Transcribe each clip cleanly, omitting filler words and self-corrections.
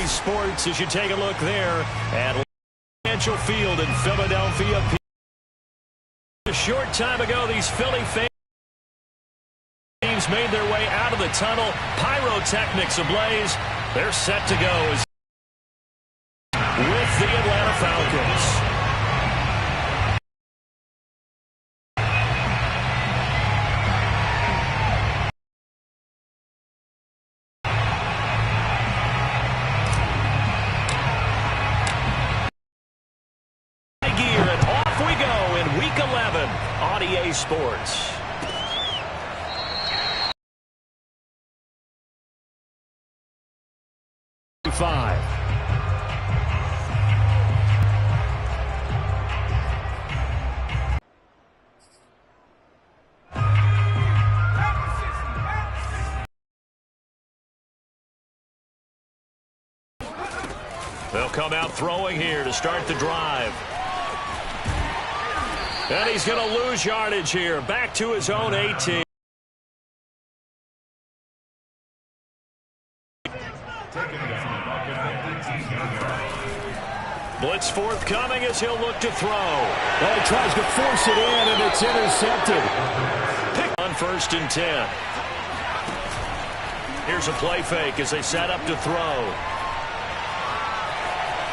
EA Sports as you take a look there at Financial Field in Philadelphia. A short time ago, these Philly fans made their way out of the tunnel. Pyrotechnics ablaze. They're set to go with the Atlanta Falcons. Gear, and off we go in Week 11 on EA Sports. They'll come out throwing here to start the drive. And he's going to lose yardage here. Back to his own 18. Blitz forthcoming as he'll look to throw. Well, he tries to force it in, and it's intercepted. Pick on 1st and 10. Here's a play fake as they set up to throw.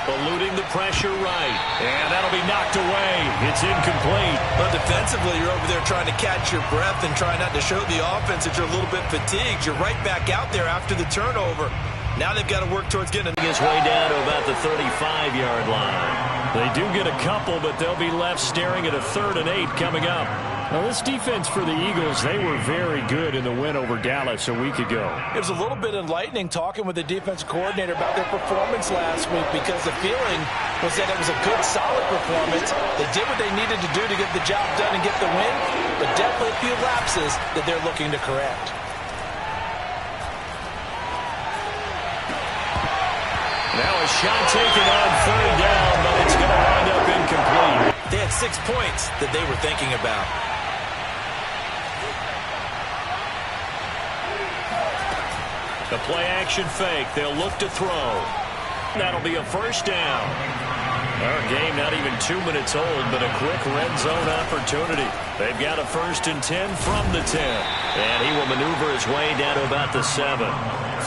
Eluding the pressure right. And that'll be knocked away. It's incomplete. But defensively, you're over there trying to catch your breath and try not to show the offense that you're a little bit fatigued. You're right back out there after the turnover. Now they've got to work towards getting his way down to about the 35-yard line. They do get a couple, but they'll be left staring at a 3rd and 8 coming up. Now, this defense for the Eagles, they were very good in the win over Dallas a week ago. It was a little bit enlightening talking with the defensive coordinator about their performance last week, because the feeling was that it was a good, solid performance. They did what they needed to do to get the job done and get the win, but definitely a few lapses that they're looking to correct. Now a shot taken on 3rd down, but it's going to wind up incomplete. They had 6 points that they were thinking about. The play-action fake. They'll look to throw. That'll be a 1st down. Our game not even 2 minutes old, but a quick red zone opportunity. They've got a 1st and 10 from the 10. And he will maneuver his way down to about the 7.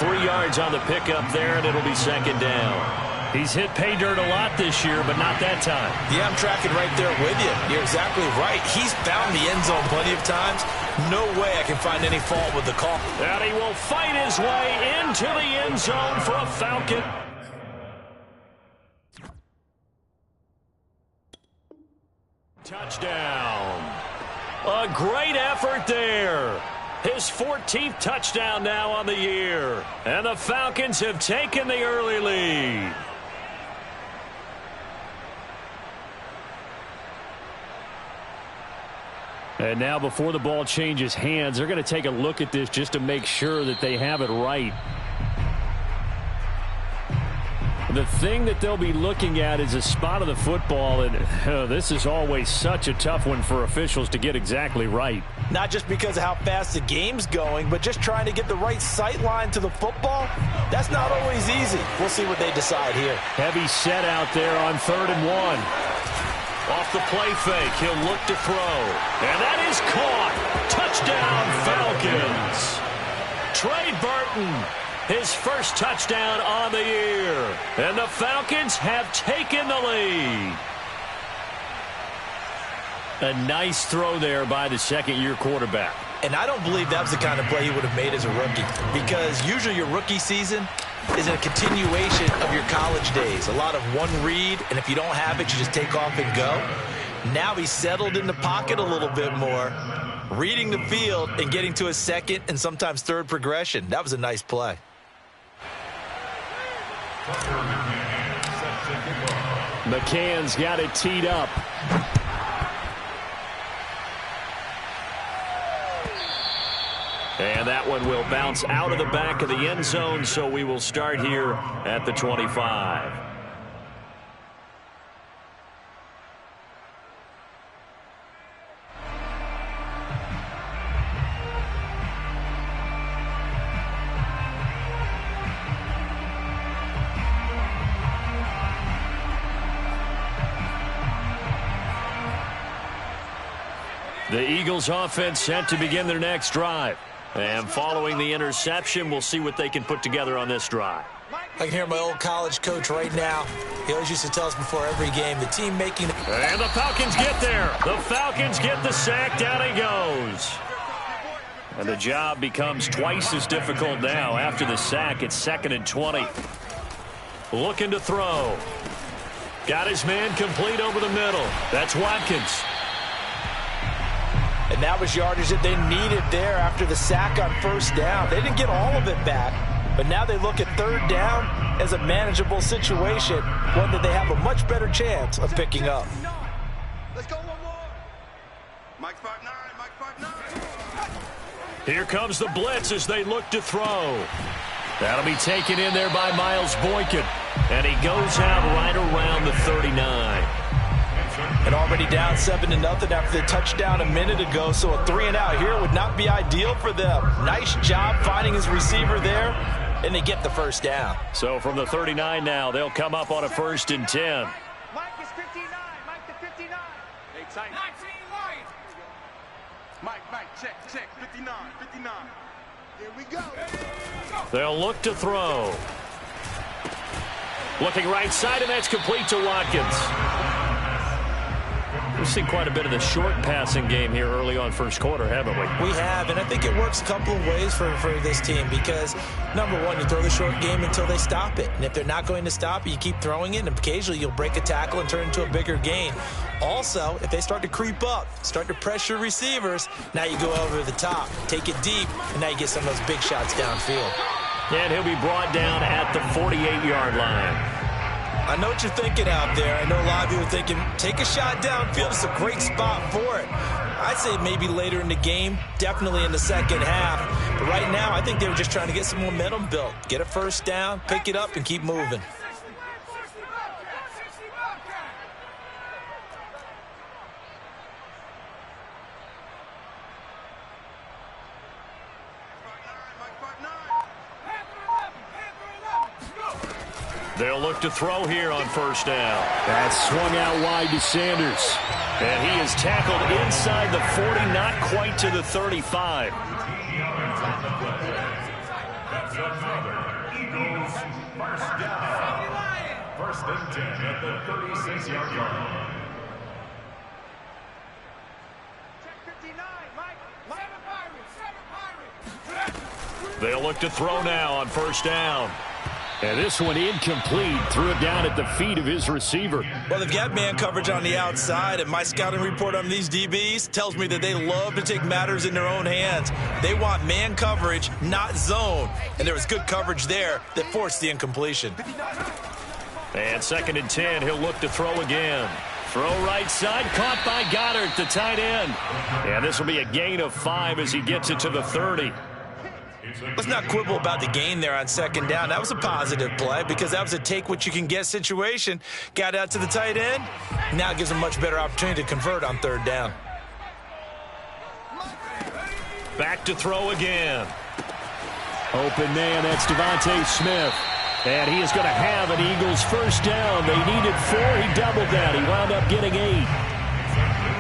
3 yards on the pickup there, and it'll be 2nd down. He's hit pay dirt a lot this year, but not that time. Yeah, I'm tracking right there with you. You're exactly right. He's found the end zone plenty of times. No way I can find any fault with the call. And he will fight his way into the end zone for a Falcon. Touchdown. A great effort there. His 14th touchdown now on the year. And the Falcons have taken the early lead. And now before the ball changes hands, they're going to take a look at this just to make sure that they have it right. The thing that they'll be looking at is a spot of the football, and this is always such a tough one for officials to get exactly right. Not just because of how fast the game's going, but just trying to get the right sight line to the football. That's not always easy. We'll see what they decide here. Heavy set out there on 3rd and 1. Off the play fake, he'll look to throw. And that is caught. Touchdown, Falcons. Trey Burton, his 1st touchdown on the year. And the Falcons have taken the lead. A nice throw there by the 2nd-year quarterback. And I don't believe that was the kind of play he would have made as a rookie, because usually your rookie season is a continuation of your college days. A lot of one read, and if you don't have it, you just take off and go. Now he's settled in the pocket a little bit more, reading the field and getting to a 2nd and sometimes 3rd progression. That was a nice play. McCann's got it teed up. And that one will bounce out of the back of the end zone, so we will start here at the 25. The Eagles offense set to begin their next drive. And following the interception, we'll see what they can put together on this drive. I can hear my old college coach right now. He always used to tell us before every game, the team making... And the Falcons get there. The Falcons get the sack. Down he goes. And the job becomes twice as difficult now. After the sack, it's 2nd and 20. Looking to throw. Got his man complete over the middle. That's Watkins. And that was yardage that they needed there after the sack on first down. They didn't get all of it back, but now they look at third down as a manageable situation, one that they have a much better chance of picking up. Let's go one more. Mike 5'9", Mike 5'9". Here comes the blitz as they look to throw. That'll be taken in there by Miles Boykin. And he goes out right around the 39. And already down 7-0 after the touchdown a minute ago, so a 3-and-out here would not be ideal for them. Nice job finding his receiver there, and they get the first down. So from the 39 now, they'll come up on a 1st and 10. Mike is 59. Mike the 59. Hey, tight. 19 Lions. Mike, check. 59. Here we go. They'll look to throw. Looking right side, and that's complete to Watkins. We've seen quite a bit of the short passing game here early on first quarter, haven't we? We have, and I think it works a couple of ways for this team because, number one, you throw the short game until they stop it. And if they're not going to stop it, you keep throwing it, and occasionally you'll break a tackle and turn it into a bigger gain. Also, if they start to creep up, start to pressure receivers, now you go over the top, take it deep, and now you get some of those big shots downfield. And he'll be brought down at the 48-yard line. I know what you're thinking out there. I know a lot of you are thinking, take a shot downfield. It's a great spot for it. I'd say maybe later in the game, definitely in the second half. But right now, I think they were just trying to get some momentum built. Get a first down, pick it up, and keep moving. They'll look to throw here on first down. That's swung out wide to Sanders. And he is tackled inside the 40, not quite to the 35. That's another Eagles first down. 1st and 10 at the 36-yard line. Check 59. Mike. 7 Pirates. They'll look to throw now on first down. And this one incomplete. Threw it down at the feet of his receiver. Well, they've got man coverage on the outside, and my scouting report on these DBs tells me that they love to take matters in their own hands. They want man coverage, not zone. And there was good coverage there that forced the incompletion. And 2nd and 10, he'll look to throw again. Throw right side, caught by Goddard, the tight end. And this will be a gain of 5 as he gets it to the 30. Let's not quibble about the gain there on 2nd down. That was a positive play because that was a take-what-you-can-get situation. Got out to the tight end. Now it gives them a much better opportunity to convert on 3rd down. Back to throw again. Open man, that's Devontae Smith. And he is going to have an Eagles first down. They needed 4. He doubled that. He wound up getting 8.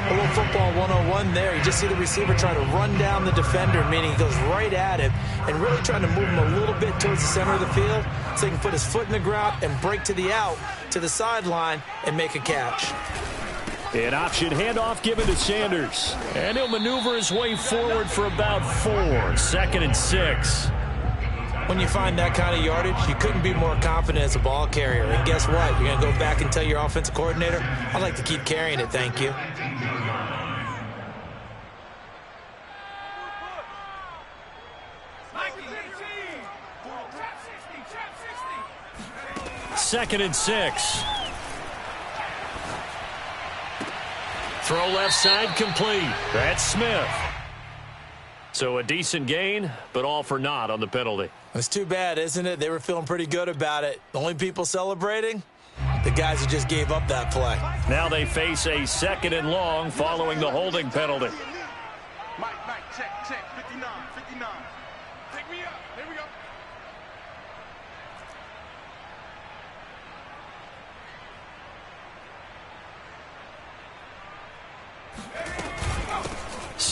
A little football 101 there. You just see the receiver trying to run down the defender, meaning he goes right at him and really trying to move him a little bit towards the center of the field so he can put his foot in the ground and break to the out, to the sideline, and make a catch. An option handoff given to Sanders. And he'll maneuver his way forward for about 4. 2nd and 6. When you find that kind of yardage, you couldn't be more confident as a ball carrier. And guess what? You're going to go back and tell your offensive coordinator, I'd like to keep carrying it, thank you. Second and 6. Throw left side complete. That's Smith. So a decent gain, but all for naught on the penalty. It's too bad, isn't it? They were feeling pretty good about it. The only people celebrating, the guys who just gave up that play. Now they face a 2nd and long following the holding penalty. Mike, check. 59. Take me up. Here we go.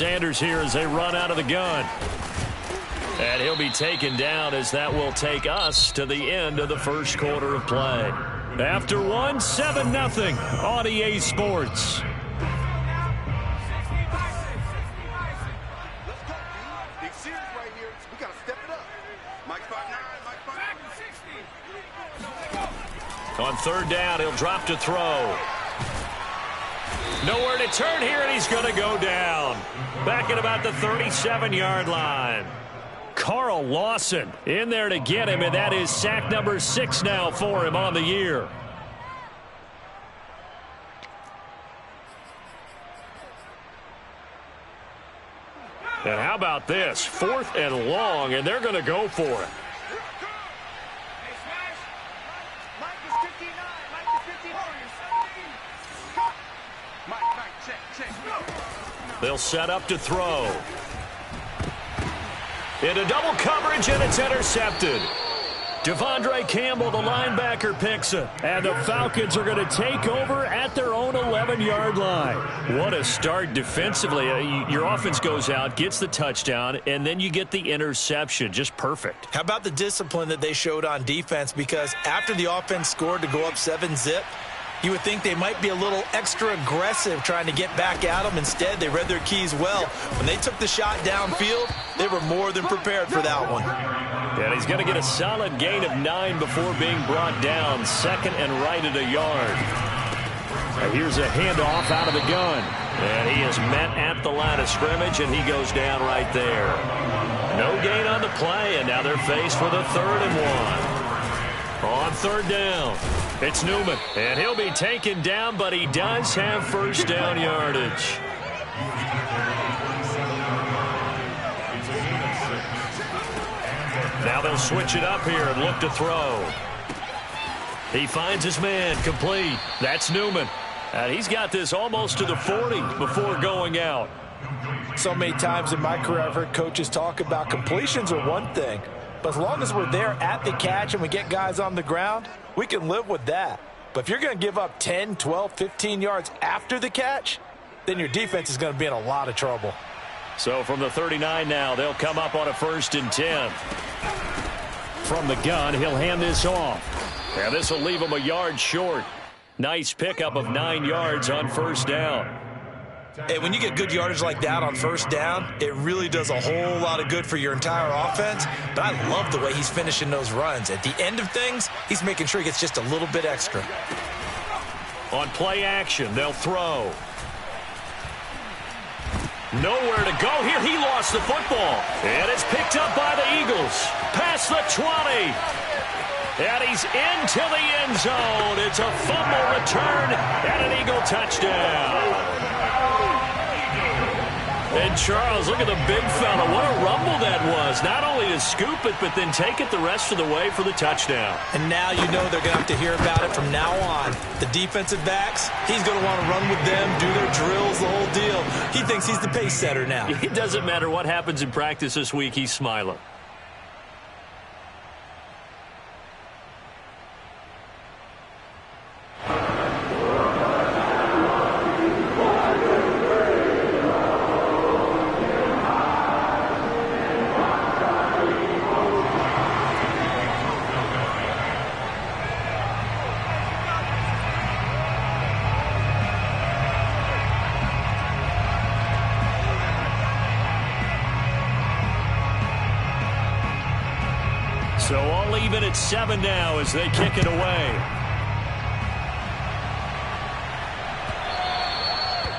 Sanders here as they run out of the gun. And he'll be taken down as that will take us to the end of the first quarter of play. After one, 7-0 on EA Sports. On third down, he'll drop to throw. Nowhere to turn here, and he's going to go down. Back at about the 37-yard line. Carl Lawson in there to get him, and that is sack number 6 now for him on the year. And how about this? 4th and long, and they're going to go for it. They'll set up to throw. Into double coverage, and it's intercepted. Devondre Campbell, the linebacker, picks it. And the Falcons are going to take over at their own 11-yard line. What a start defensively. Your offense goes out, gets the touchdown, and then you get the interception. Just perfect. How about the discipline that they showed on defense? Because after the offense scored to go up 7-zip, you would think they might be a little extra aggressive trying to get back at them. Instead, they read their keys well. When they took the shot downfield, they were more than prepared for that one. And he's going to get a solid gain of 9 before being brought down. 2nd and right at a yard. And here's a handoff out of the gun. And he is met at the line of scrimmage, and he goes down right there. No gain on the play, and now they're faced with a 3rd and 1. On third down, it's Newman, and he'll be taken down, but he does have first down yardage. Now they'll switch it up here and look to throw. He finds his man, complete. That's Newman. And he's got this almost to the 40 before going out. So many times in my career I've heard coaches talk about completions are one thing. But as long as we're there at the catch and we get guys on the ground, we can live with that. But if you're going to give up 10, 12, 15 yards after the catch, then your defense is going to be in a lot of trouble. So from the 39 now, they'll come up on a 1st and 10. From the gun, he'll hand this off. And this will leave him a yard short. Nice pickup of 9 yards on first down. Hey, when you get good yardage like that on first down, it really does a whole lot of good for your entire offense. But I love the way he's finishing those runs. At the end of things, he's making sure he gets just a little bit extra. On play action, they'll throw. Nowhere to go here. He lost the football. And it's picked up by the Eagles. Past the 20. And he's into the end zone. It's a fumble return and an Eagle touchdown. And Charles, look at the big fella. What a rumble that was. Not only to scoop it, but then take it the rest of the way for the touchdown. And now you know they're going to have to hear about it from now on. The defensive backs, he's going to want to run with them, do their drills, the whole deal. He thinks he's the pace setter now. It doesn't matter what happens in practice this week. He's smiling. So all even at 7 now as they kick it away.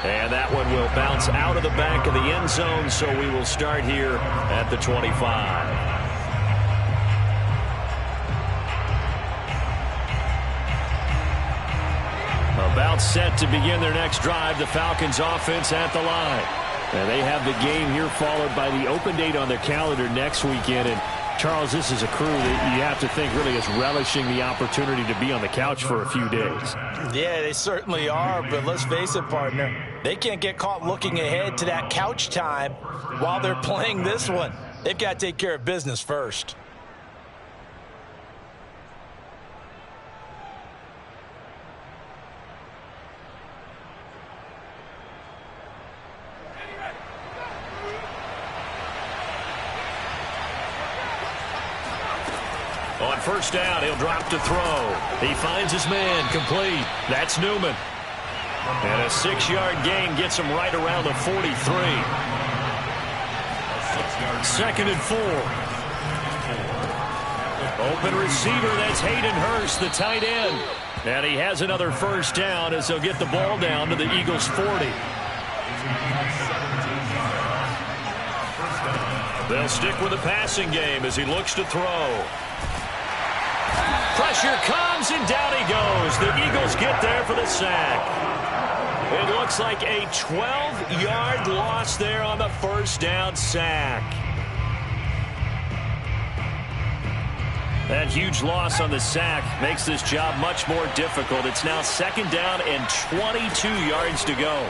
And that one will bounce out of the back of the end zone, so we will start here at the 25. About set to begin their next drive, the Falcons offense at the line. And they have the game here followed by the open date on their calendar next weekend. And Charles, this is a crew that you have to think really is relishing the opportunity to be on the couch for a few days. Yeah, they certainly are, but let's face it, partner. They can't get caught looking ahead to that couch time while they're playing this one. They've got to take care of business first. On first down, he'll drop to throw. He finds his man, complete. That's Newman. And a 6-yard gain gets him right around the 43. Second and 4. Open receiver, that's Hayden Hurst, the tight end. And he has another first down as he'll get the ball down to the Eagles' 40. They'll stick with the passing game as he looks to throw. Pressure comes, and down he goes. The Eagles get there for the sack. It looks like a 12-yard loss there on the first down sack. That huge loss on the sack makes this job much more difficult. It's now second down and 22 yards to go.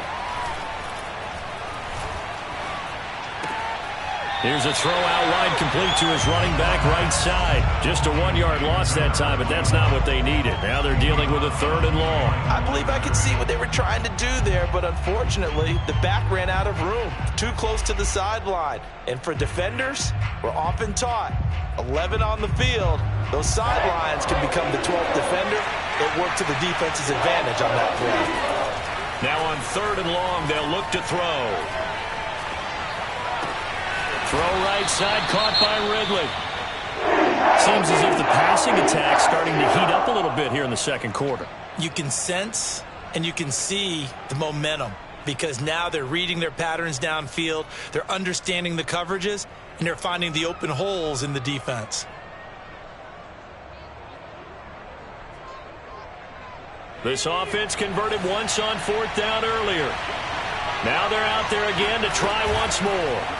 Here's a throw out wide, complete to his running back right side. Just a 1-yard loss that time, but that's not what they needed. Now they're dealing with a third and long. I believe I could see what they were trying to do there, but unfortunately, the back ran out of room. Too close to the sideline. And for defenders, we're often taught, 11 on the field, those sidelines can become the 12th defender. It worked to the defense's advantage on that play. Now on third and long, they'll look to throw. Throw right side, caught by Ridley. Seems as if the passing attack's starting to heat up a little bit here in the second quarter. You can sense and you can see the momentum because now they're reading their patterns downfield, they're understanding the coverages, and they're finding the open holes in the defense. This offense converted once on fourth down earlier. Now they're out there again to try once more.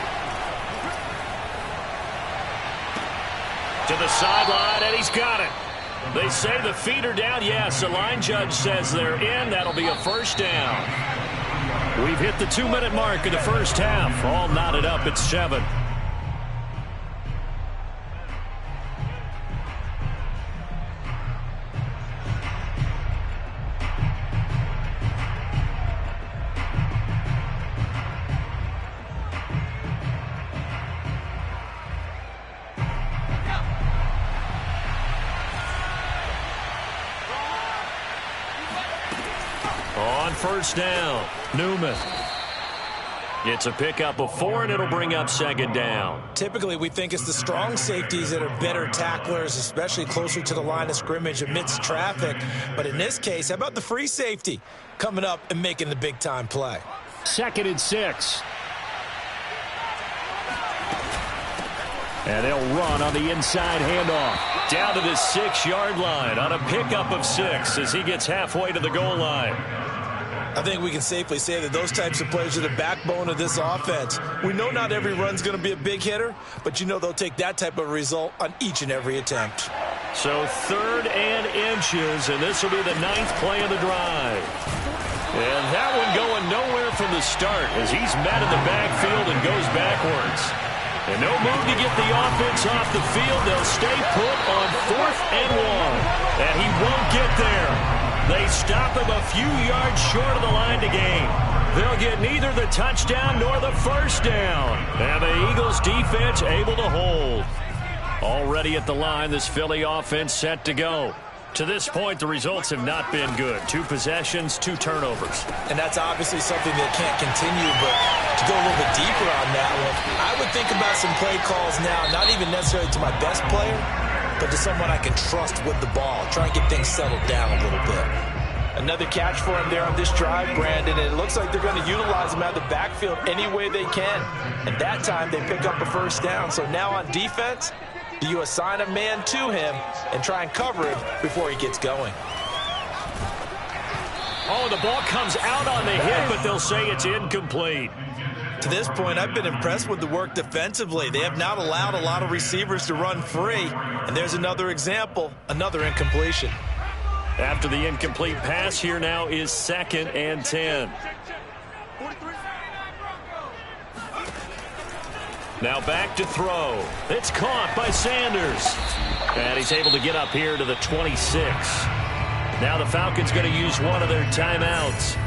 To the sideline, and he's got it. They say the feet are down. Yes, the line judge says they're in. That'll be a first down. We've hit the 2-minute mark of the first half. All knotted up at 7. First down, Newman. It's a pickup of 4, and it'll bring up second down. Typically, we think it's the strong safeties that are better tacklers, especially closer to the line of scrimmage amidst traffic. But in this case, how about the free safety coming up and making the big-time play? Second and 6. And they'll run on the inside handoff. Down to the 6-yard line on a pickup of 6 as he gets halfway to the goal line. I think we can safely say that those types of plays are the backbone of this offense. We know not every run's going to be a big hitter, but you know they'll take that type of result on each and every attempt. So 3rd and inches, and this will be the 9th play of the drive. And that one going nowhere from the start as he's met in the backfield and goes backwards. And no move to get the offense off the field. They'll stay put on 4th and 1. And he won't get there. They stop him a few yards short of the line to gain. They'll get neither the touchdown nor the first down. And the Eagles defense able to hold. Already at the line, this Philly offense set to go. To this point, the results have not been good. 2 possessions, 2 turnovers. And that's obviously something that can't continue, but to go a little bit deeper on that one, I would think about some play calls now, not even necessarily to my best player, but to someone I can trust with the ball. Try and get things settled down a little bit. Another catch for him there on this drive, Brandon, and it looks like they're going to utilize him out of the backfield any way they can. And that time they pick up a first down. So now on defense, do you assign a man to him and try and cover him before he gets going? Oh, the ball comes out on the hit, but they'll say it's incomplete. To this point, I've been impressed with the work defensively. They have not allowed a lot of receivers to run free. And there's another example, another incompletion. After the incomplete pass, here now is 2nd and 10. Now back to throw. It's caught by Sanders. And he's able to get up here to the 26. Now the Falcons going to use one of their timeouts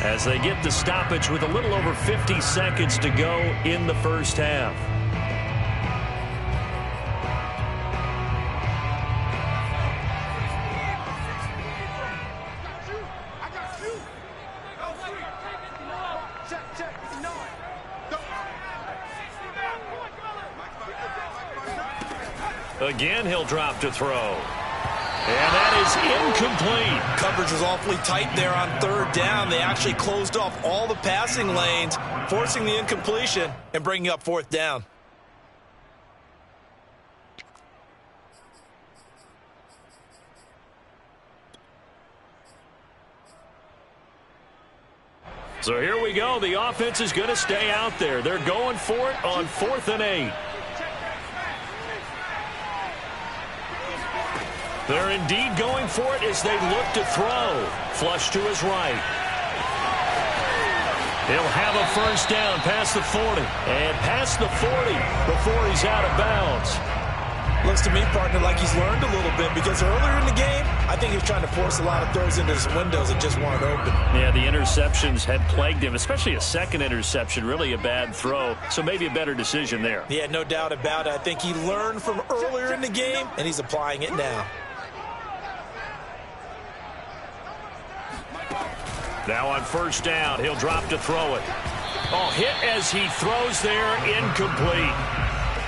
as they get the stoppage with a little over 50 seconds to go in the first half. Again, he'll drop to throw. And that is incomplete. Coverage was awfully tight there on third down. They actually closed off all the passing lanes, forcing the incompletion and bringing up fourth down. So here we go. The offense is going to stay out there. They're going for it on 4th and 8. They're indeed going for it as they look to throw. Flush to his right. He'll have a first down past the 40. And past the 40 before he's out of bounds. Looks to me, partner, like he's learned a little bit because earlier in the game, I think he was trying to force a lot of throws into his windows that just weren't open. Yeah, the interceptions had plagued him, especially a second interception, really a bad throw. So maybe a better decision there. Yeah, no doubt about it. I think he learned from earlier in the game, and he's applying it now. Now on first down, he'll drop to throw it. Oh, hit as he throws there, incomplete.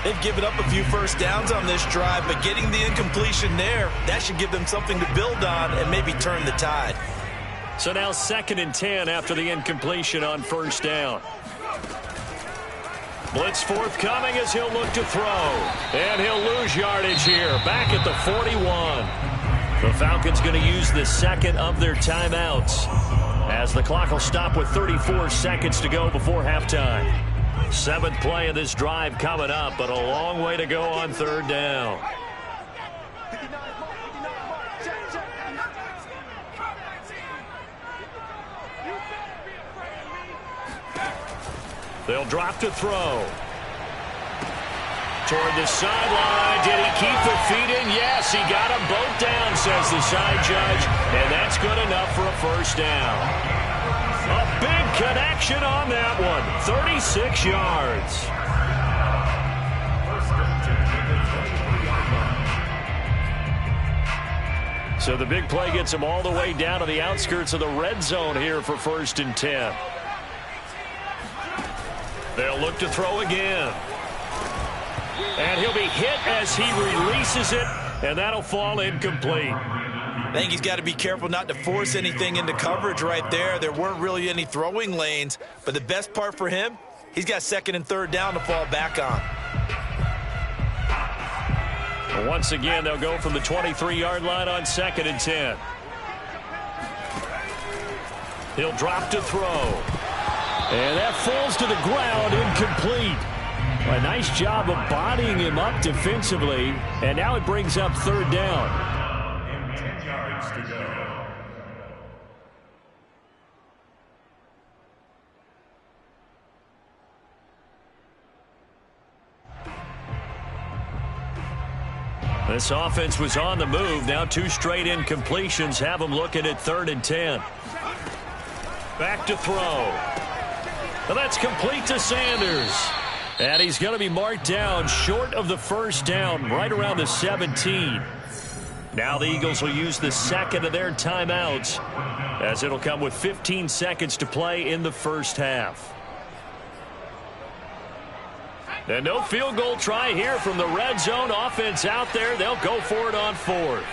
They've given up a few first downs on this drive, but getting the incompletion there, that should give them something to build on and maybe turn the tide. So now 2nd and 10 after the incompletion on first down. Blitz forthcoming as he'll look to throw. And he'll lose yardage here, back at the 41. The Falcons going to use the second of their timeouts, as the clock will stop with 34 seconds to go before halftime. 7th play of this drive coming up, but a long way to go on third down. They'll drop to throw. Toward the sideline. Did he keep the feet in? Yes, he got them both down, says the side judge. And that's good enough for a first down. A big connection on that one. 36 yards. So the big play gets him all the way down to the outskirts of the red zone here for 1st and 10. They'll look to throw again. And he'll be hit as he releases it, and that'll fall incomplete. I think he's got to be careful not to force anything into coverage right there. There weren't really any throwing lanes, but the best part for him, he's got 2nd and 3rd down to fall back on. Once again, they'll go from the 23-yard line on 2nd and 10. He'll drop to throw. And that falls to the ground, incomplete. A nice job of bodying him up defensively, and now it brings up 3rd down. And 10 yards to go. This offense was on the move. Now 2 straight incompletions have them looking at 3rd and 10. Back to throw. Well, that's complete to Sanders. And he's going to be marked down short of the first down, right around the 17. Now the Eagles will use the second of their timeouts, as it'll come with 15 seconds to play in the first half. And no field goal try here from the red zone. Offense out there. They'll go for it on 4th.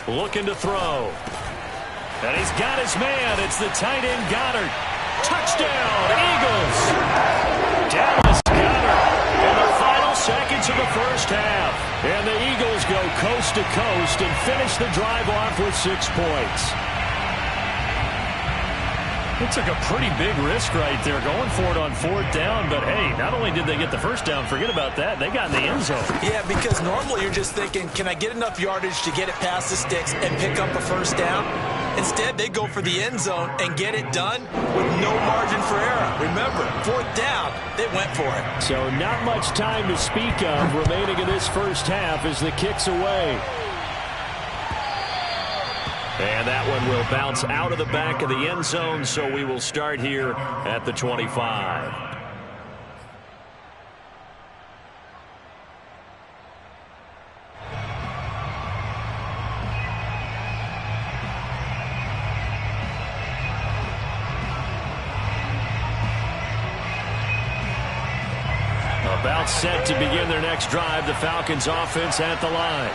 Looking to throw. And he's got his man. It's the tight end Goddard. Touchdown, Eagles. Dallas Goedert in the final seconds of the first half. And the Eagles go coast to coast and finish the drive off with 6 points. It took a pretty big risk right there going for it on 4th down. But, hey, not only did they get the first down, forget about that, they got in the end zone. Yeah, because normally you're just thinking, can I get enough yardage to get it past the sticks and pick up a first down? Instead, they go for the end zone and get it done with no margin for error. Remember, 4th down, they went for it. So not much time to speak of remaining in this first half as the kick's away. And that one will bounce out of the back of the end zone, so we will start here at the 25. set to begin their next drive. The Falcons offense at the line.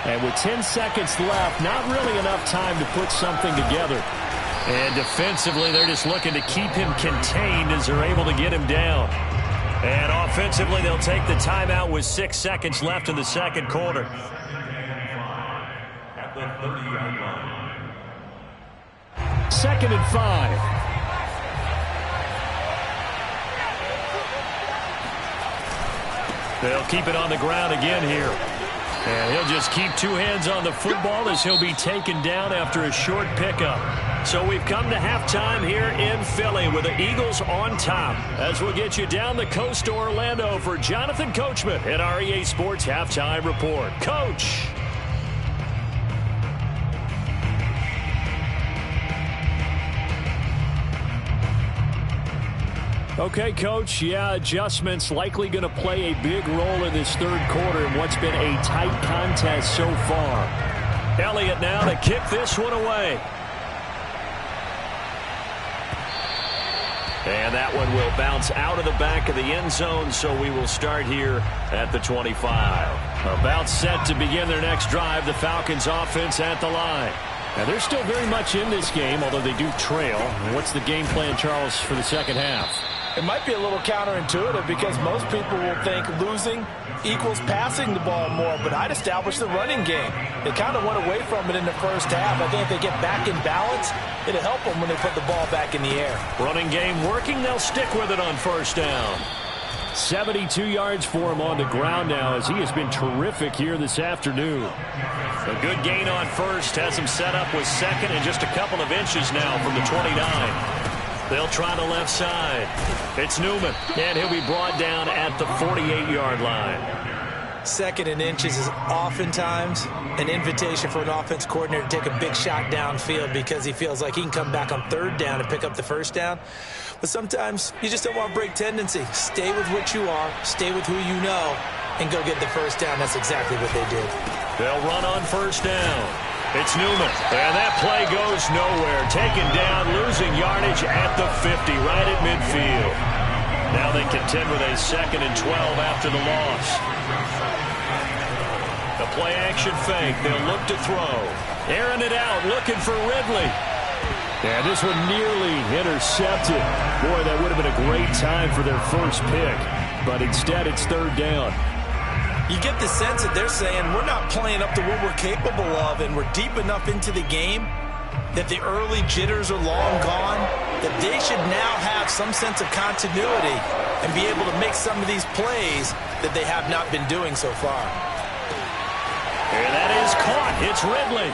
And with 10 seconds left, not really enough time to put something together. And defensively, they're just looking to keep him contained as they're able to get him down. And offensively, they'll take the timeout with 6 seconds left in the second quarter. At the 30-yard line. 2nd and 5. They'll keep it on the ground again here. And he'll just keep 2 hands on the football as he'll be taken down after a short pickup. So we've come to halftime here in Philly with the Eagles on top. As we'll get you down the coast to Orlando for Jonathan Coachman at our EA Sports Halftime Report. Coach. Okay, Coach, yeah, adjustments likely going to play a big role in this third quarter in what's been a tight contest so far. Elliott now to kick this one away. And that one will bounce out of the back of the end zone, so we will start here at the 25. About set to begin their next drive, the Falcons offense at the line. Now, they're still very much in this game, although they do trail. What's the game plan, Charles, for the second half? It might be a little counterintuitive because most people will think losing equals passing the ball more, but I'd establish the running game. They kind of went away from it in the first half. I think if they get back in balance, it'll help them when they put the ball back in the air. Running game working. They'll stick with it on first down. 72 yards for him on the ground now as he has been terrific here this afternoon. A good gain on first has him set up with second and just a couple of inches now from the 29. They'll try the left side. It's Newman, and he'll be brought down at the 48-yard line. 2nd and inches is oftentimes an invitation for an offense coordinator to take a big shot downfield because he feels like he can come back on 3rd down and pick up the first down. But sometimes you just don't want to break tendency. Stay with what you are, stay with who you know, and go get the first down. That's exactly what they did. They'll run on first down. It's Newman, and that play goes nowhere. Taken down, losing yardage at the 50, right at midfield. Now they contend with a 2nd and 12 after the loss. The play action fake. They'll look to throw. Airing it out, looking for Ridley. Yeah, this one nearly intercepted. Boy, that would have been a great time for their first pick. But instead, it's 3rd down. You get the sense that they're saying we're not playing up to what we're capable of, and we're deep enough into the game that the early jitters are long gone, that they should now have some sense of continuity and be able to make some of these plays that they have not been doing so far. And that is caught. It's Ridley.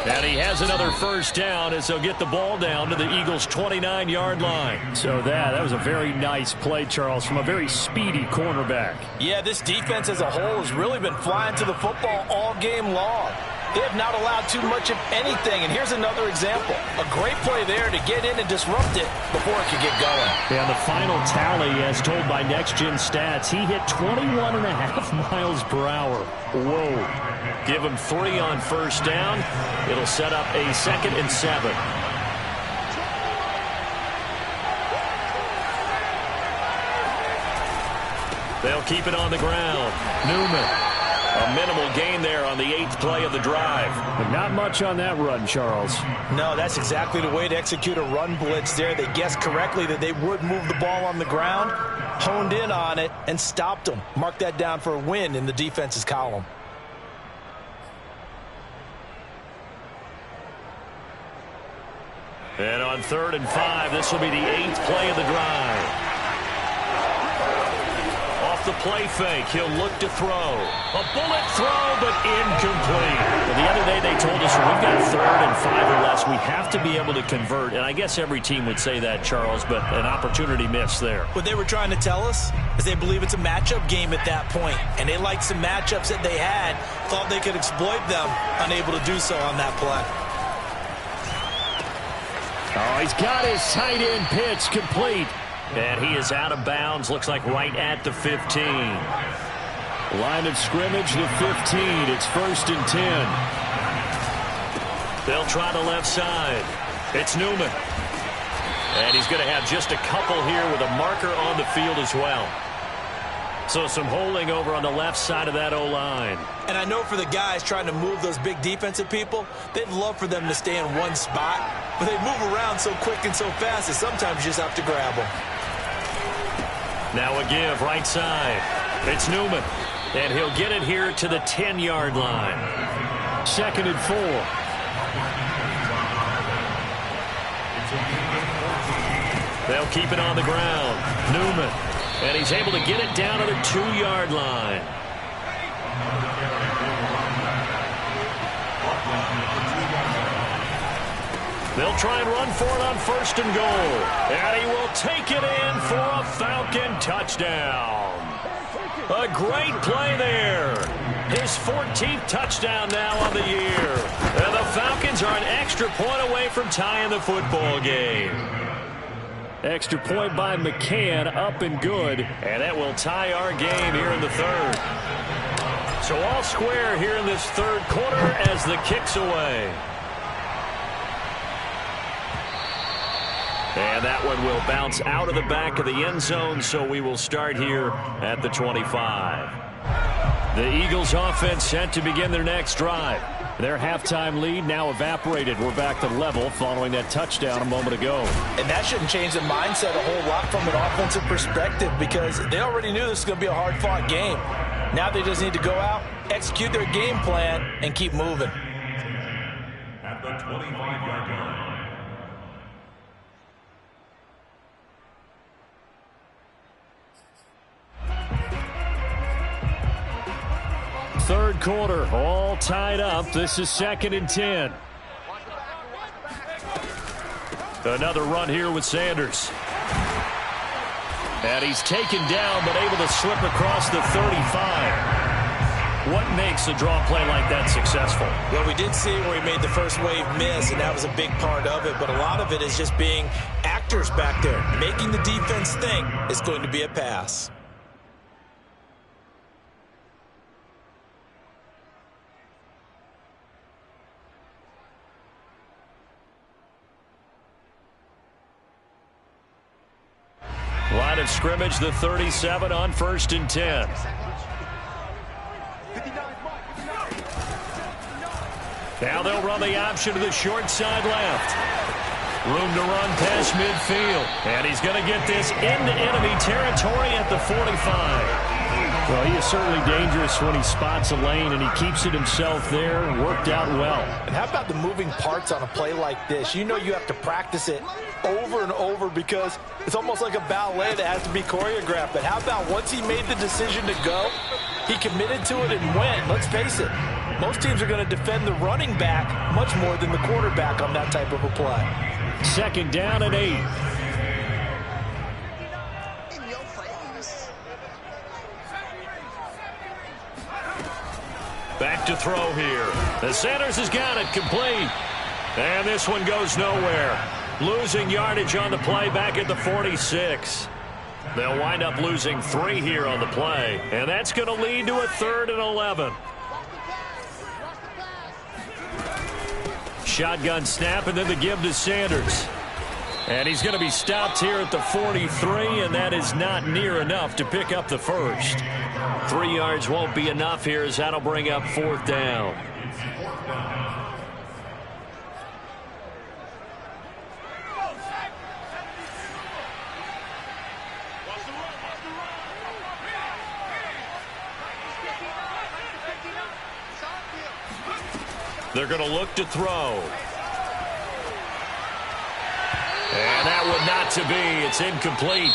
And he has another first down as they'll get the ball down to the Eagles' 29-yard line. So that was a very nice play, Charles, from a very speedy cornerback. Yeah, this defense as a whole has really been flying to the football all game long. They have not allowed too much of anything, and here's another example. A great play there to get in and disrupt it before it could get going. And the final tally, as told by Next Gen Stats, he hit 21.5 miles per hour. Whoa. Give him 3 on first down. It'll set up a 2nd and 7. They'll keep it on the ground. Newman. A minimal gain there on the 8th play of the drive. But not much on that run, Charles. No, that's exactly the way to execute a run blitz there. They guessed correctly that they would move the ball on the ground, honed in on it, and stopped them. Mark that down for a win in the defense's column. And on 3rd and 5, this will be the 8th play of the drive. Off the play fake, he'll look to throw. A bullet throw, but incomplete. Well, the other day they told us when we've got 3rd and 5 or less, we have to be able to convert. And I guess every team would say that, Charles, but an opportunity missed there. What they were trying to tell us is they believe it's a matchup game at that point. And they liked some matchups that they had, thought they could exploit them, unable to do so on that play. Oh, he's got his tight end pitch complete. And he is out of bounds, looks like right at the 15. Line of scrimmage, the 15. It's 1st and 10. They'll try the left side. It's Newman. And he's going to have just a couple here with a marker on the field as well. So some holding over on the left side of that O-line. And I know for the guys trying to move those big defensive people, they'd love for them to stay in one spot, but they move around so quick and so fast that sometimes you just have to grab them. Now a give right side. It's Newman. And he'll get it here to the 10-yard line. 2nd and 4. They'll keep it on the ground. Newman. And he's able to get it down to the 2-yard line. They'll try and run for it on 1st and goal. And he will take it in for a Falcon touchdown. A great play there. His 14th touchdown now on the year. And the Falcons are an extra point away from tying the football game. Extra point by McCann, up and good. And that will tie our game here in the 3rd. So all square here in this 3rd quarter as the kick's away. And that one will bounce out of the back of the end zone, so we will start here at the 25. The Eagles offense set to begin their next drive. Their halftime lead now evaporated. We're back to level following that touchdown a moment ago. And that shouldn't change the mindset a whole lot from an offensive perspective because they already knew this was going to be a hard-fought game. Now they just need to go out, execute their game plan, and keep moving. At the 25-yard line. 3rd quarter, all tied up. This is 2nd and 10. Another run here with Sanders. And he's taken down, but able to slip across the 35. What makes a draw play like that successful? Well, we did see where he made the first wave miss, and that was a big part of it. But a lot of it is just being actors back there. Making the defense think it's going to be a pass. Line of scrimmage, the 37 on 1st and 10. Now they'll run the option to the short side left. Room to run past midfield. And he's going to get this into enemy territory at the 45. Well, he is certainly dangerous when he spots a lane, and he keeps it himself there. Worked out well. And how about the moving parts on a play like this? You know you have to practice it over and over because it's almost like a ballet that has to be choreographed. But how about once he made the decision to go, he committed to it and went. Let's face it, most teams are going to defend the running back much more than the quarterback on that type of a play. 2nd down and 8. Back to throw here. The Sanders has got it complete. And this one goes nowhere. Losing yardage on the play back at the 46. They'll wind up losing 3 here on the play. And that's going to lead to a 3rd and 11. Shotgun snap and then the give to Sanders. And he's going to be stopped here at the 43, and that is not near enough to pick up the first. 3 yards won't be enough here as that'll bring up 4th down. They're going to look to throw. And that would not to be. It's incomplete.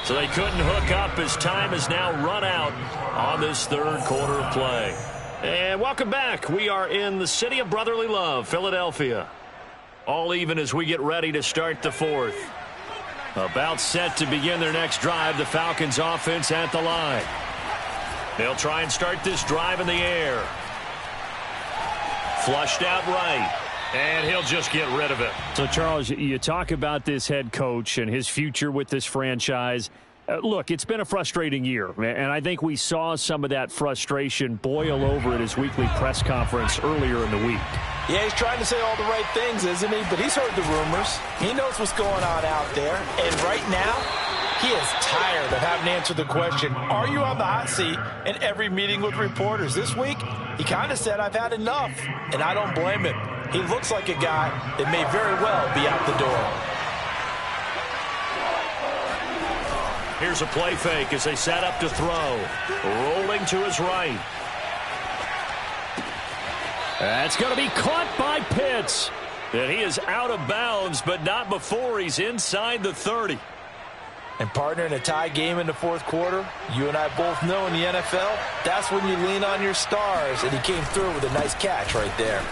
So they couldn't hook up as time has now run out on this 3rd quarter of play. And welcome back. We are in the city of brotherly love, Philadelphia. All even as we get ready to start the 4th. About set to begin their next drive, the Falcons offense at the line. They'll try and start this drive in the air. Flushed out right. And he'll just get rid of it. So, Charles, you talk about this head coach and his future with this franchise. Look, it's been a frustrating year, and I think we saw some of that frustration boil over at his weekly press conference earlier in the week. Yeah, he's trying to say all the right things, isn't he? But he's heard the rumors. He knows what's going on out there. And right now, He is tired of having to answer the question, are you on the hot seat, in every meeting with reporters. This week, he kind of said, I've had enough, and I don't blame him. He looks like a guy that may very well be out the door. Here's a play fake as they set up to throw. Rolling to his right. That's going to be caught by Pitts. And he is out of bounds, but not before he's inside the 30. And partner, in a tie game in the fourth quarter, you and I both know in the NFL, that's when you lean on your stars, and he came through with a nice catch right there.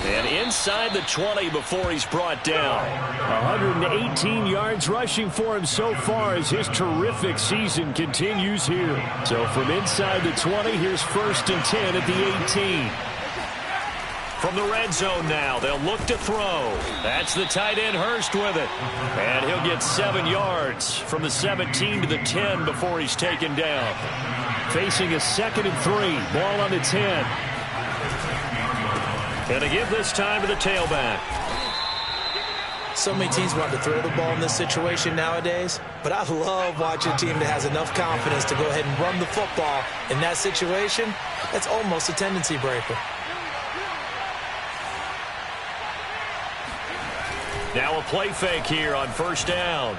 And inside the 20 before he's brought down. 118 yards rushing for him so far as his terrific season continues here. So from inside the 20, here's 1st and 10 at the 18. From the red zone now, they'll look to throw. That's the tight end Hurst with it. And he'll get 7 yards from the 17 to the 10 before he's taken down. Facing a 2nd and 3. Ball on the 10. And to give this time to the tailback. So many teams want to throw the ball in this situation nowadays, but I love watching a team that has enough confidence to go ahead and run the football in that situation. That's almost a tendency breaker. Now a play fake here on 1st down.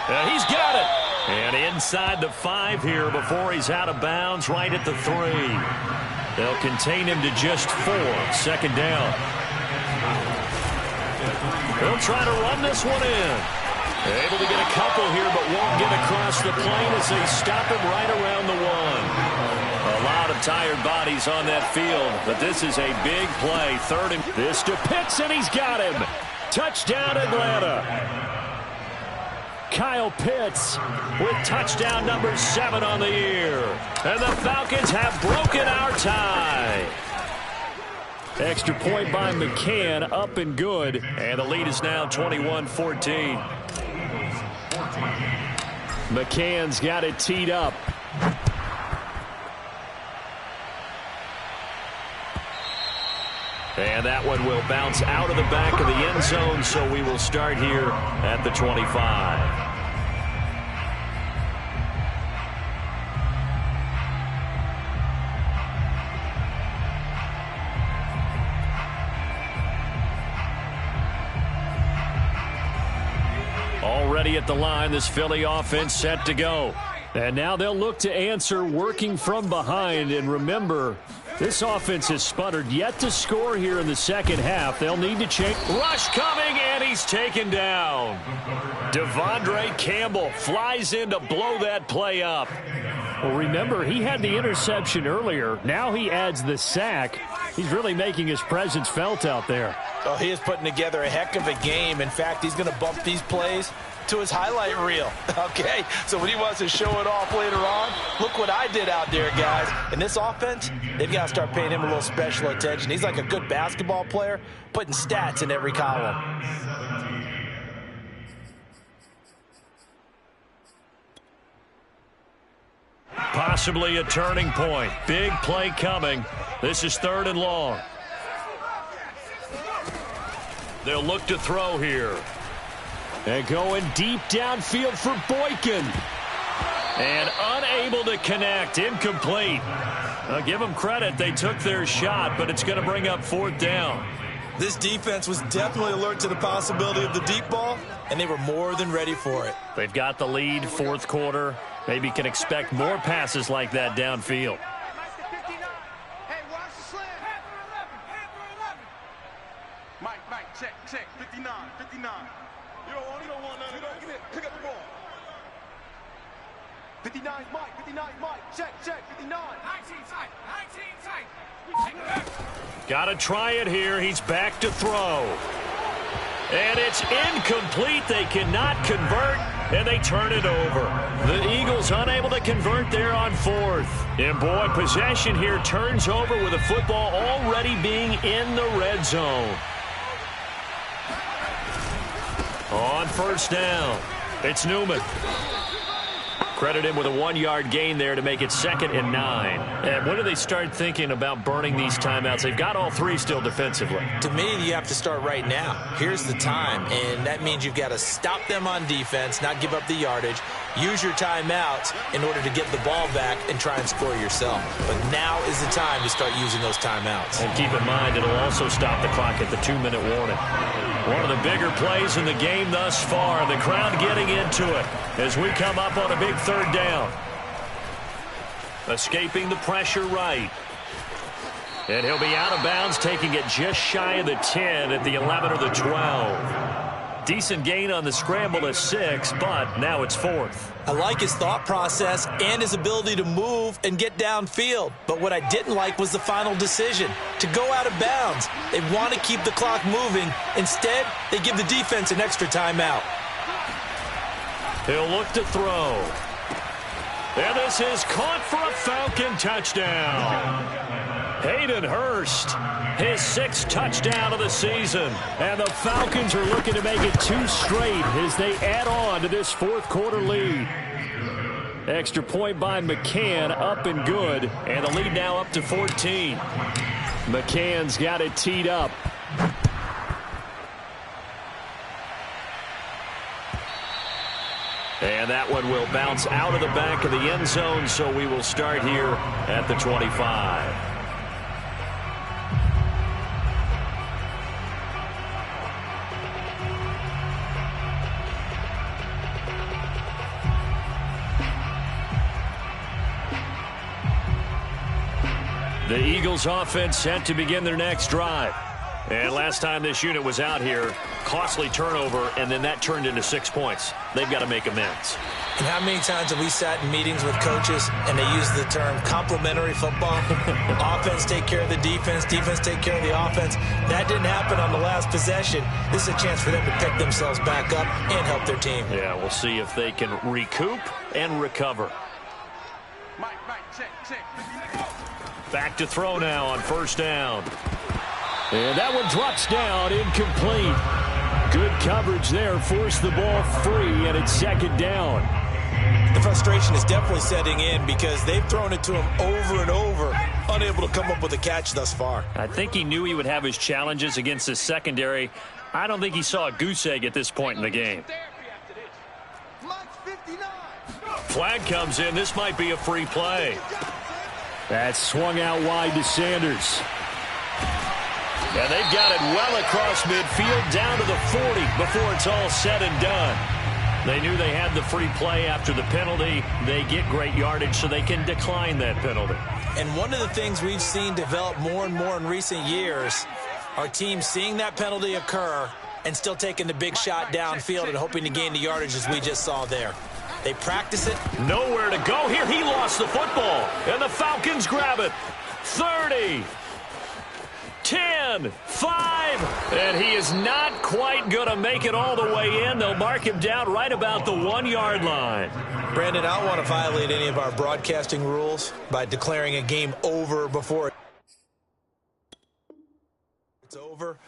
And he's got it. And inside the 5 here before he's out of bounds right at the 3. They'll contain him to just 4. 2nd down. They'll try to run this one in. Able to get a couple here, but won't get across the plane as they stop him right around the 1. A lot of tired bodies on that field, but this is a big play. 3rd and this to Pitts, and he's got him. Touchdown, Atlanta. Kyle Pitts with touchdown number 7 on the year. And the Falcons have broken our tie. Extra point by McCann, up and good. And the lead is now 21-14. McCann's got it teed up. And that one will bounce out of the back of the end zone, so we will start here at the 25. Already at the line, this Philly offense set to go. And now they'll look to answer working from behind. And remember, this offense has sputtered yet to score here in the second half. They'll need to change. Rush coming, and he's taken down. Devondre Campbell flies in to blow that play up. Well, remember, he had the interception earlier. Now he adds the sack. He's really making his presence felt out there. Oh, he is putting together a heck of a game. In fact, he's going to bump these plays to his highlight reel. Okay, so when he wants to show it off later on, look what I did out there, guys. In this offense, they've got to start paying him a little special attention. He's like a good basketball player, putting stats in every column. Possibly a turning point. Big play coming. This is 3rd and long. They'll look to throw here. And going deep downfield for Boykin. And unable to connect. Incomplete. I'll give them credit. They took their shot, but it's going to bring up 4th down. This defense was definitely alert to the possibility of the deep ball, and they were more than ready for it. They've got the lead, 4th quarter. Maybe can expect more passes like that downfield. Mike, check, 59. You don't want none. You don't get it. Pick up the ball. 59 Mike, check, 59. 19 tight. Got to try it here. He's back to throw. And it's incomplete. They cannot convert, and they turn it over. The Eagles unable to convert there on 4th. And boy, possession here turns over with the football already being in the red zone. On 1st down, it's Newman. Credit him with a 1-yard gain there to make it 2nd and 9. And when do they start thinking about burning these timeouts? They've got all 3 still defensively. To me, you have to start right now. Here's the time, and that means you've got to stop them on defense, not give up the yardage, use your timeouts in order to get the ball back and try and score yourself. But now is the time to start using those timeouts. And keep in mind, it'll also stop the clock at the 2-minute warning. One of the bigger plays in the game thus far. The crowd getting into it as we come up on a big 3rd down. Escaping the pressure right. And he'll be out of bounds, taking it just shy of the 10 at the 11 or the 12. Decent gain on the scramble of 6, but now it's 4th. I like his thought process and his ability to move and get downfield. But what I didn't like was the final decision, to go out of bounds. They want to keep the clock moving. Instead, they give the defense an extra timeout. He'll look to throw. And this is caught for a Falcon touchdown. Hayden Hurst, his 6th touchdown of the season. And the Falcons are looking to make it 2 straight as they add on to this 4th quarter lead. Extra point by McCann, up and good. And the lead now up to 14. McCann's got it teed up. And that one will bounce out of the back of the end zone, so we will start here at the 25. The Eagles offense set to begin their next drive. And last time this unit was out here, costly turnover, and then that turned into 6 points. They've got to make amends. And how many times have we sat in meetings with coaches and they use the term complementary football? Offense take care of the defense, defense take care of the offense. That didn't happen on the last possession. This is a chance for them to pick themselves back up and help their team. Yeah, we'll see if they can recoup and recover. Mike, check. Back to throw now on 1st down. And that one drops down, incomplete. Good coverage there, forced the ball free, and it's 2nd down. The frustration is definitely setting in because they've thrown it to him over and over, unable to come up with a catch thus far. I think he knew he would have his challenges against the secondary. I don't think he saw a goose egg at this point in the game. Flag comes in. This might be a free play. That swung out wide to Sanders. And they've got it well across midfield down to the 40 before it's all said and done. They knew they had the free play after the penalty. They get great yardage so they can decline that penalty. And one of the things we've seen develop more and more in recent years are teams seeing that penalty occur and still taking the big shot downfield and hoping to gain the yardage as we just saw there. They practice it. Nowhere to go here. He lost the football. And the Falcons grab it. 30. 10, 5, and he is not quite going to make it all the way in. They'll mark him down right about the 1-yard line. Brandon, I don't want to violate any of our broadcasting rules by declaring a game over before it's over.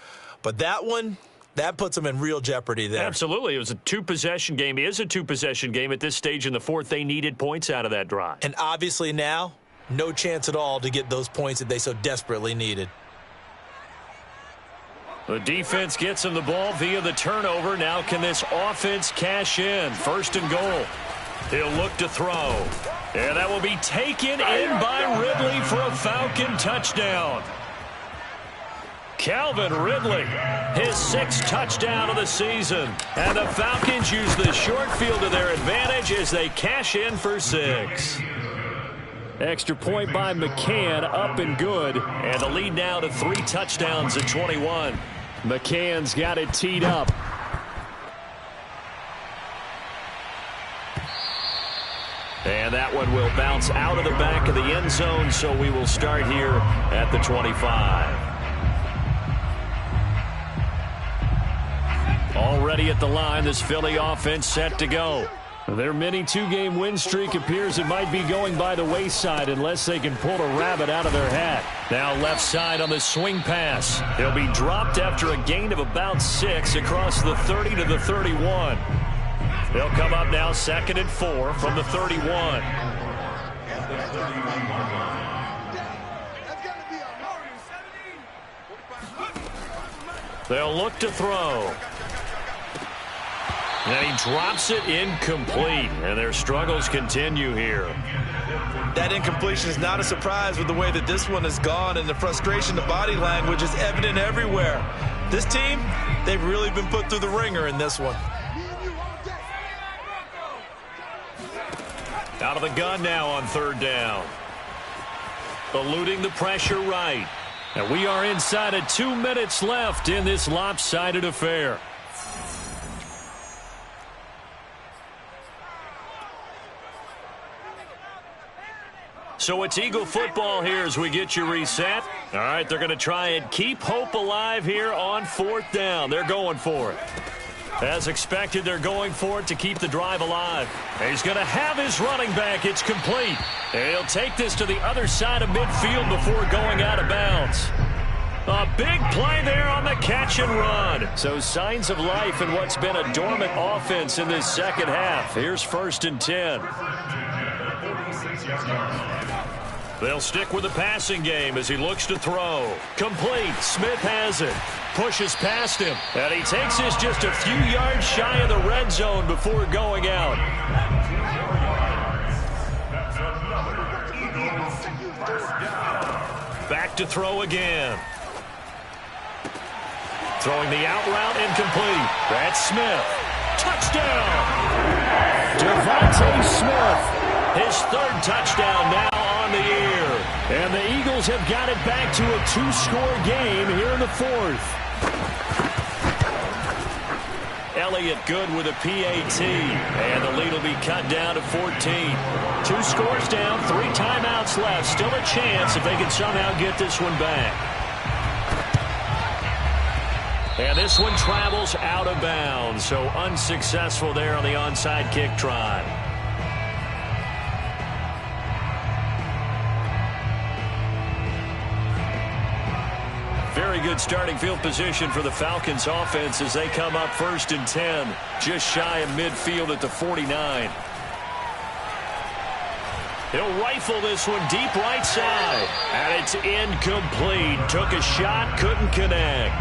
But that one, that puts them in real jeopardy there. Absolutely. It was a 2-possession game. It is a 2-possession game at this stage in the 4th. They needed points out of that drive. And obviously now, no chance at all to get those points that they so desperately needed. The defense gets him the ball via the turnover. Now can this offense cash in? 1st and goal. He'll look to throw. And that will be taken in by Ridley for a Falcon touchdown. Calvin Ridley, his 6th touchdown of the season. And the Falcons use the short field to their advantage as they cash in for 6. Extra point by McCann, up and good. And the lead now to 3 touchdowns at 21. McCann's got it teed up. And that one will bounce out of the back of the end zone, so we will start here at the 25. Already at the line, this Philly offense set to go. Their mini 2-game win streak appears it might be going by the wayside unless they can pull a rabbit out of their hat. Now left side on the swing pass. He'll be dropped after a gain of about 6 across the 30 to the 31. They'll come up now 2nd and 4 from the 31. They'll look to throw. And he drops it incomplete. And their struggles continue here. That incompletion is not a surprise with the way that this one has gone, and the frustration, the body language is evident everywhere. This team, they've really been put through the ringer in this one. Out of the gun now on 3rd down. Eluding the pressure right. And we are inside of 2 minutes left in this lopsided affair. So it's Eagle football here as we get you reset. All right, they're going to try and keep hope alive here on 4th down. They're going for it. As expected, they're going for it to keep the drive alive. He's going to have his running back. It's complete. And he'll take this to the other side of midfield before going out of bounds. A big play there on the catch and run. So signs of life in what's been a dormant offense in this second half. Here's 1st and 10. They'll stick with the passing game as he looks to throw. Complete. Smith has it. Pushes past him. And he takes this just a few yards shy of the red zone before going out. Back to throw again. Throwing the out route incomplete. That's Smith. Touchdown! Devontae Smith. His 3rd touchdown now on the year. And the Eagles have got it back to a 2-score game here in the 4th. Elliott good with a PAT. And the lead will be cut down to 14. 2 scores down, 3 timeouts left. Still a chance if they can somehow get this one back. And this one travels out of bounds. So unsuccessful there on the onside kick try. Very good starting field position for the Falcons offense as they come up 1st and 10. Just shy of midfield at the 49. He'll rifle this one deep right side. And it's incomplete. Took a shot, couldn't connect.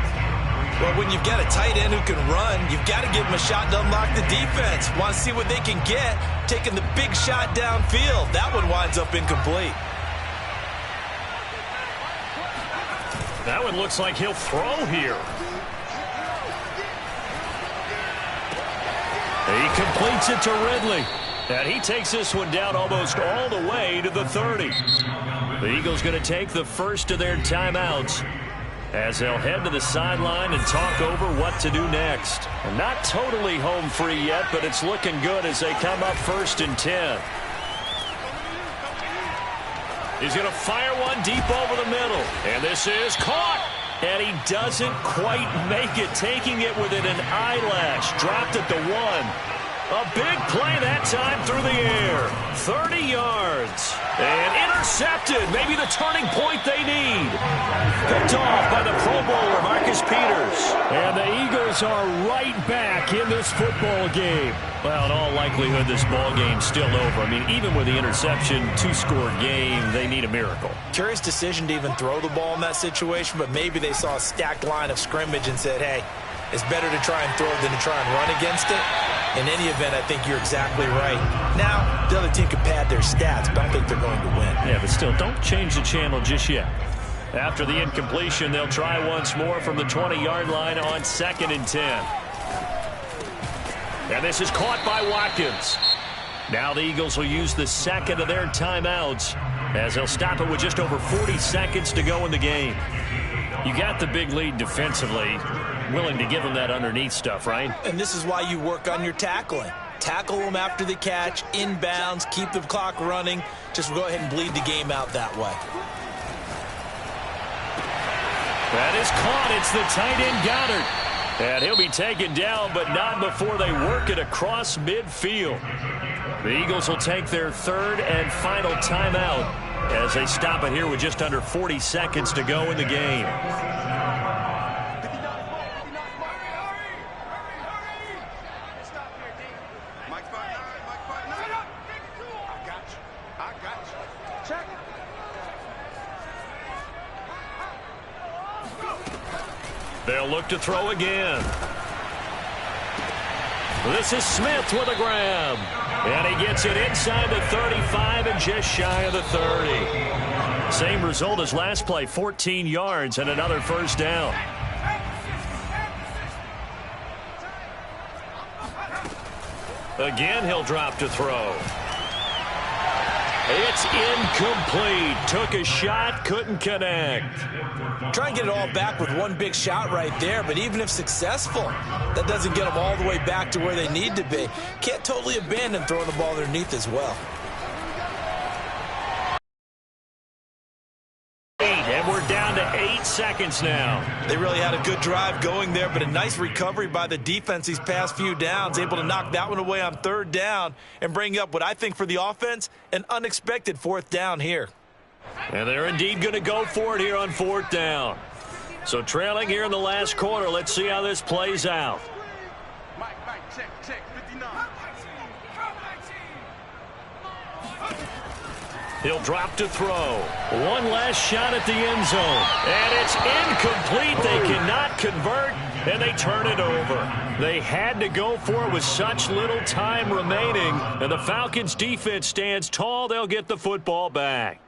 Well, when you've got a tight end who can run, you've got to give him a shot to unlock the defense. Want to see what they can get, taking the big shot downfield. That one winds up incomplete. That one looks like he'll throw here. He completes it to Ridley. And he takes this one down almost all the way to the 30. The Eagles going to take the first of their timeouts as they'll head to the sideline and talk over what to do next. And not totally home free yet, but it's looking good as they come up 1st and 10. He's going to fire one deep over the middle. And this is caught. And he doesn't quite make it, taking it within an eyelash. Dropped at the 1. A big play that time through the air. 30 yards. And intercepted. Maybe the turning point they need. Picked off by the Pro Bowler, Marcus Peters. And the Eagles are right back in this football game. Well, in all likelihood, this ball game's still over. I mean, even with the interception, 2-score game, they need a miracle. Curious decision to even throw the ball in that situation, but maybe they saw a stacked line of scrimmage and said, hey, it's better to try and throw than to try and run against it. In any event, I think you're exactly right. Now, the other team can pad their stats, but I don't think they're going to win. Yeah, but still, don't change the channel just yet. After the incompletion, they'll try once more from the 20-yard line on 2nd and 10. And this is caught by Watkins. Now the Eagles will use the 2nd of their timeouts as they'll stop it with just over 40 seconds to go in the game. You got the big lead defensively. Willing to give them that underneath stuff, right? And this is why you work on your tackling. Tackle them after the catch, inbounds, keep the clock running. Just go ahead and bleed the game out that way. That is caught. It's the tight end Goddard. And he'll be taken down, but not before they work it across midfield. The Eagles will take their 3rd and final timeout as they stop it here with just under 40 seconds to go in the game. They'll look to throw again. This is Smith with a grab. And he gets it inside the 35 and just shy of the 30. Same result as last play, 14 yards and another first down. Again, he'll drop to throw. It's incomplete. Took a shot, couldn't connect. Try and get it all back with one big shot right there, but even if successful, that doesn't get them all the way back to where they need to be. Can't totally abandon throwing the ball underneath as well. And we're down to 8 seconds now. They really had a good drive going there, but a nice recovery by the defense these past few downs, able to knock that one away on 3rd down and bring up what I think for the offense, an unexpected 4th down here. And they're indeed going to go for it here on 4th down. So trailing here in the last quarter, let's see how this plays out. Mike, check, 59. He'll drop to throw. One last shot at the end zone. And it's incomplete. They cannot convert, and they turn it over. They had to go for it with such little time remaining, and the Falcons' defense stands tall. They'll get the football back.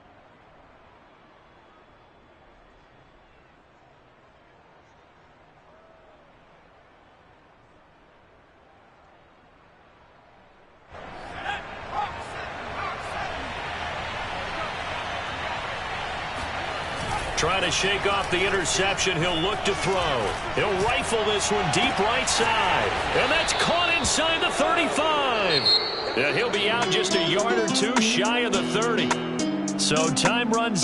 Trying to shake off the interception. He'll look to throw. He'll rifle this one deep right side. And that's caught inside the 35. And he'll be out just a yard or two shy of the 30. So time runs out.